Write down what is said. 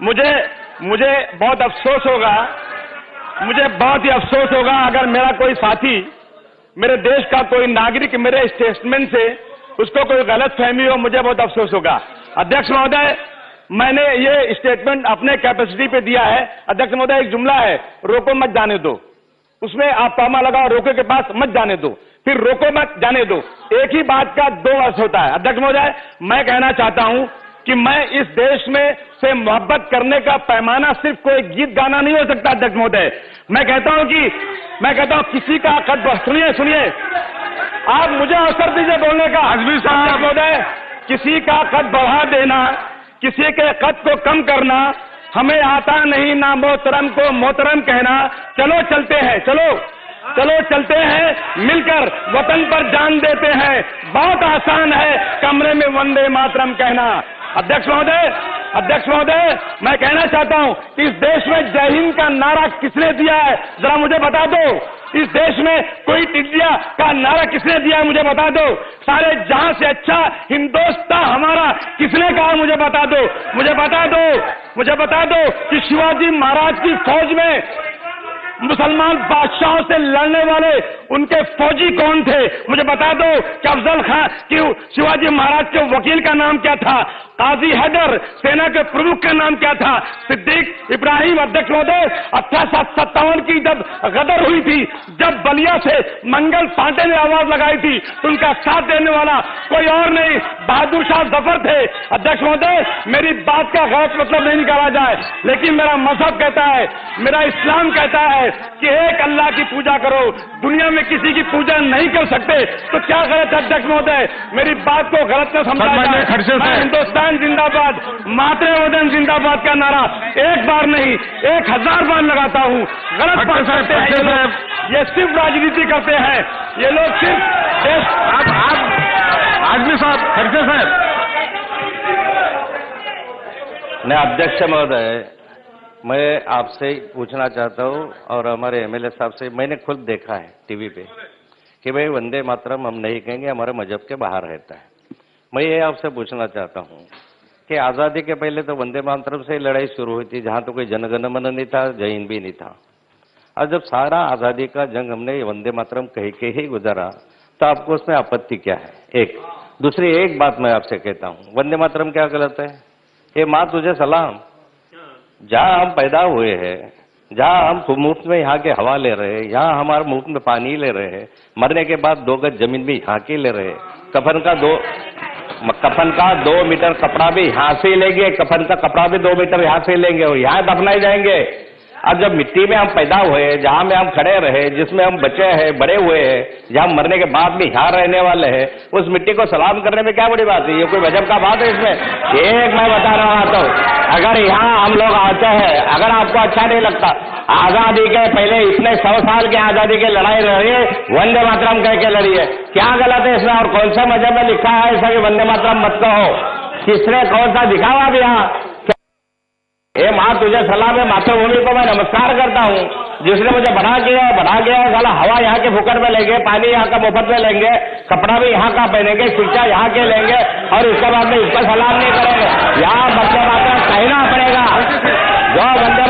मुझे बहुत अफसोस होगा, मुझे बहुत ही अफसोस होगा अगर मेरा कोई साथी, मेरे देश का कोई नागरिक मेरे स्टेटमेंट से उसको कोई गलत फहमी हो, मुझे बहुत अफसोस होगा। अध्यक्ष महोदय, मैंने ये स्टेटमेंट अपने कैपेसिटी पे दिया है। अध्यक्ष महोदय, एक जुमला है, रोको मत जाने दो, उसमें आप पामा लगाओ, रोको के पास मत जाने दो, फिर रोको मत जाने दो, एक ही बात का दो अर्थ होता है। अध्यक्ष महोदय, मैं कहना चाहता हूं कि मैं इस देश में से मोहब्बत करने का पैमाना सिर्फ कोई गीत गाना नहीं हो सकता। अध्यक्ष महोदय, मैं कहता हूं किसी का कद, सुनिए, आप मुझे अवसर दीजिए बोलने का। आजमी साहब महोदय, किसी का कद बढ़ा देना, किसी के कद को कम करना हमें आता नहीं, ना मोहतरम को मोहतरम कहना। चलो चलते हैं, चलो चलते हैं, मिलकर वतन पर जान देते हैं। बहुत आसान है कमरे में वंदे मातरम कहना। अध्यक्ष महोदय, मैं कहना चाहता हूं कि इस देश में जय हिंद का नारा किसने दिया है, जरा मुझे बता दो। इस देश में कोई इंडिया का नारा किसने दिया है, मुझे बता दो। सारे जहां से अच्छा हिंदुस्तान हमारा किसने कहा, मुझे बता दो कि शिवाजी महाराज की फौज में मुसलमान बादशाहों से लड़ने वाले उनके फौजी कौन थे, मुझे बता दो। कि अफजल खान कि शिवाजी महाराज के वकील का नाम क्या था, काजी हैदर सेना के प्रमुख का नाम क्या था, सिद्दीक इब्राहिम। अध्यक्ष महोदय, 1857 की जब गदर हुई थी, जब बलिया से मंगल पांडे ने आवाज लगाई थी, तो उनका साथ देने वाला कोई और नहीं, बहादुर शाह जफर थे। अध्यक्ष महोदय, मेरी बात का गलत मतलब नहीं निकाला जाए, लेकिन मेरा मजहब कहता है, मेरा इस्लाम कहता है कि एक अल्लाह की पूजा करो, दुनिया में किसी की पूजा नहीं कर सकते, तो क्या गलत है। अध्यक्ष महोदय, मेरी बात को गलत न समझा जाए। मैं हिंदुस्तान जिंदाबाद, मातृवंदन जिंदाबाद का नारा एक बार नहीं 1000 बार लगाता हूं। गलत बात करते हैं ये सिर्फ राजनीति करते हैं ये लोग, सिर्फ आजमी साहब, खड़से साहब। मैं अध्यक्ष महोदय, मैं आपसे पूछना चाहता हूं और हमारे एमएलए साहब से, मैंने खुद देखा है टीवी पे कि भाई वंदे मातरम हम नहीं कहेंगे, हमारे मजहब के बाहर रहता है। मैं ये आपसे पूछना चाहता हूं कि आजादी के पहले तो वंदे मातरम से लड़ाई शुरू हुई थी, जहां तो कोई जनगण मन नहीं था, जय हिंद भी नहीं था। और जब सारा आजादी का जंग हमने वंदे मातरम कह के ही गुजारा, तो आपको उसमें आपत्ति क्या है? एक दूसरी एक बात मैं आपसे कहता हूं, वंदे मातरम क्या गलत है? ये माँ तुझे सलाम, जहां हम पैदा हुए हैं, जहां हम मुफ्त में यहाँ के हवा ले रहे हैं, यहाँ हमारे मुफ्त में पानी ले रहे हैं, मरने के बाद 2 गज जमीन भी यहाँ की ले रहे हैं, कफन का 2 मीटर कपड़ा भी यहाँ से लेंगे, कफन का कपड़ा भी 2 मीटर यहाँ से लेंगे और यहाँ दफनाए जाएंगे। अब जब मिट्टी में हम पैदा हुए, जहां में हम खड़े रहे, जिसमें हम बचे हैं, बड़े हुए हैं, जहां मरने के बाद भी यहाँ रहने वाले हैं, उस मिट्टी को सलाम करने में क्या बड़ी बात है? ये कोई गजब का बात है इसमें? एक मैं बता रहा हूं, अगर यहाँ हम लोग आते हैं, अगर आपको अच्छा नहीं लगता, आजादी के पहले इतने 100 साल की आजादी की लड़ाई लड़िए, वंदे मातरम कह के लड़िए, क्या गलत है इसमें? और कौन सा मजहब में लिखा है ऐसा कि वंदे मातरम मत कहो? किसने कौन सा दिखावा भी यहाँ? ये माँ तुझे सलाम है, मातृभूमि को मैं नमस्कार करता हूँ, जिसने मुझे बड़ा किया साला हवा यहाँ के फुकट में लेंगे, पानी यहाँ का मुफ्त में लेंगे, कपड़ा भी यहाँ का पहनेंगे, शिक्षा यहाँ के लेंगे और इसके बाद में इसका सलाम नहीं करेंगे। यहाँ वंदे मातरम कहना पड़ेगा। जो वंदे